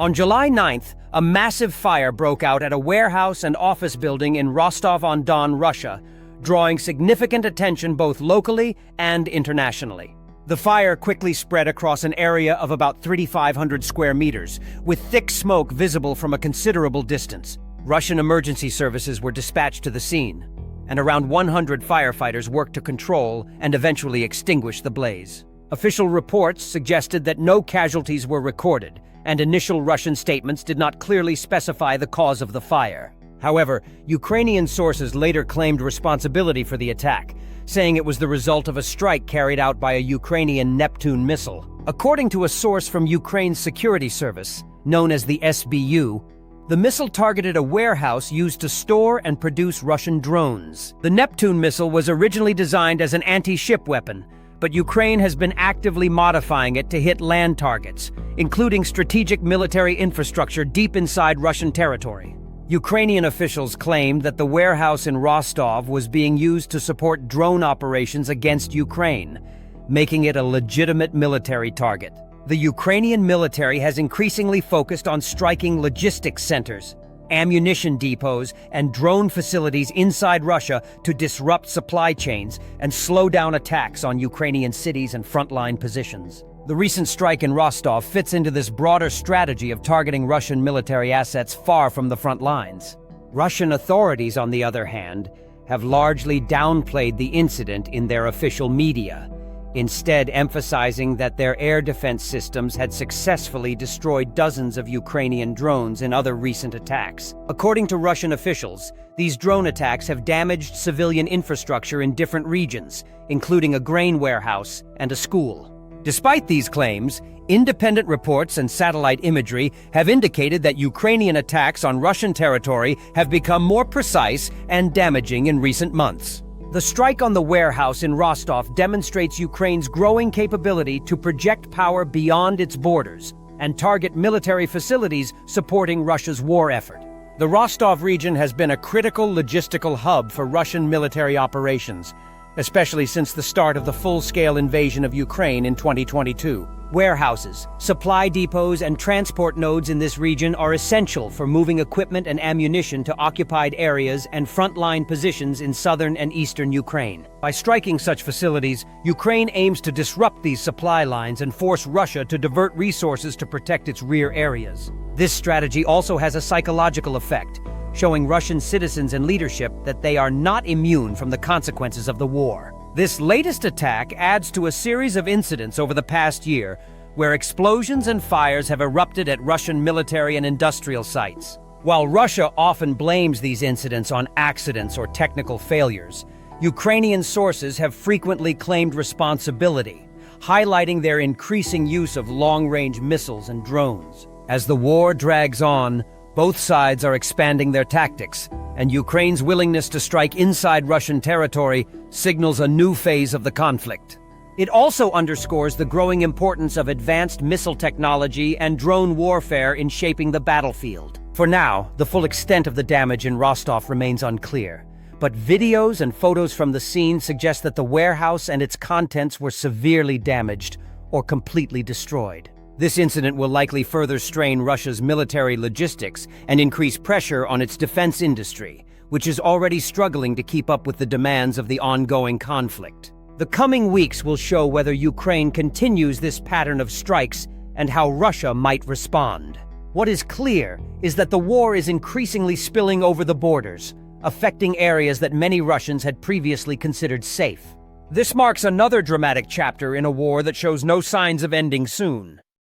On July 9th, a massive fire broke out at a warehouse and office building in Rostov-on-Don, Russia, drawing significant attention both locally and internationally. The fire quickly spread across an area of about 3,500 square meters, with thick smoke visible from a considerable distance. Russian emergency services were dispatched to the scene, and around 100 firefighters worked to control and eventually extinguish the blaze. Official reports suggested that no casualties were recorded, and initial Russian statements did not clearly specify the cause of the fire. However, Ukrainian sources later claimed responsibility for the attack, saying it was the result of a strike carried out by a Ukrainian Neptune missile. According to a source from Ukraine's security service, known as the SBU, the missile targeted a warehouse used to store and produce Russian drones. The Neptune missile was originally designed as an anti-ship weapon, but Ukraine has been actively modifying it to hit land targets, including strategic military infrastructure deep inside Russian territory. Ukrainian officials claimed that the warehouse in Rostov was being used to support drone operations against Ukraine, making it a legitimate military target. The Ukrainian military has increasingly focused on striking logistics centers, ammunition depots, and drone facilities inside Russia to disrupt supply chains and slow down attacks on Ukrainian cities and frontline positions. The recent strike in Rostov fits into this broader strategy of targeting Russian military assets far from the front lines. Russian authorities, on the other hand, have largely downplayed the incident in their official media, instead emphasizing that their air defense systems had successfully destroyed dozens of Ukrainian drones in other recent attacks. According to Russian officials, these drone attacks have damaged civilian infrastructure in different regions, including a grain warehouse and a school. Despite these claims, independent reports and satellite imagery have indicated that Ukrainian attacks on Russian territory have become more precise and damaging in recent months. The strike on the warehouse in Rostov demonstrates Ukraine's growing capability to project power beyond its borders and target military facilities supporting Russia's war effort. The Rostov region has been a critical logistical hub for Russian military operations, especially since the start of the full-scale invasion of Ukraine in 2022. Warehouses, supply depots, and transport nodes in this region are essential for moving equipment and ammunition to occupied areas and frontline positions in southern and eastern Ukraine. By striking such facilities, Ukraine aims to disrupt these supply lines and force Russia to divert resources to protect its rear areas. This strategy also has a psychological effect, showing Russian citizens and leadership that they are not immune from the consequences of the war. This latest attack adds to a series of incidents over the past year where explosions and fires have erupted at Russian military and industrial sites. While Russia often blames these incidents on accidents or technical failures, Ukrainian sources have frequently claimed responsibility, highlighting their increasing use of long-range missiles and drones. As the war drags on, both sides are expanding their tactics, and Ukraine's willingness to strike inside Russian territory signals a new phase of the conflict. It also underscores the growing importance of advanced missile technology and drone warfare in shaping the battlefield. For now, the full extent of the damage in Rostov remains unclear, but videos and photos from the scene suggest that the warehouse and its contents were severely damaged or completely destroyed. This incident will likely further strain Russia's military logistics and increase pressure on its defense industry, which is already struggling to keep up with the demands of the ongoing conflict. The coming weeks will show whether Ukraine continues this pattern of strikes and how Russia might respond. What is clear is that the war is increasingly spilling over the borders, affecting areas that many Russians had previously considered safe. This marks another dramatic chapter in a war that shows no signs of ending soon.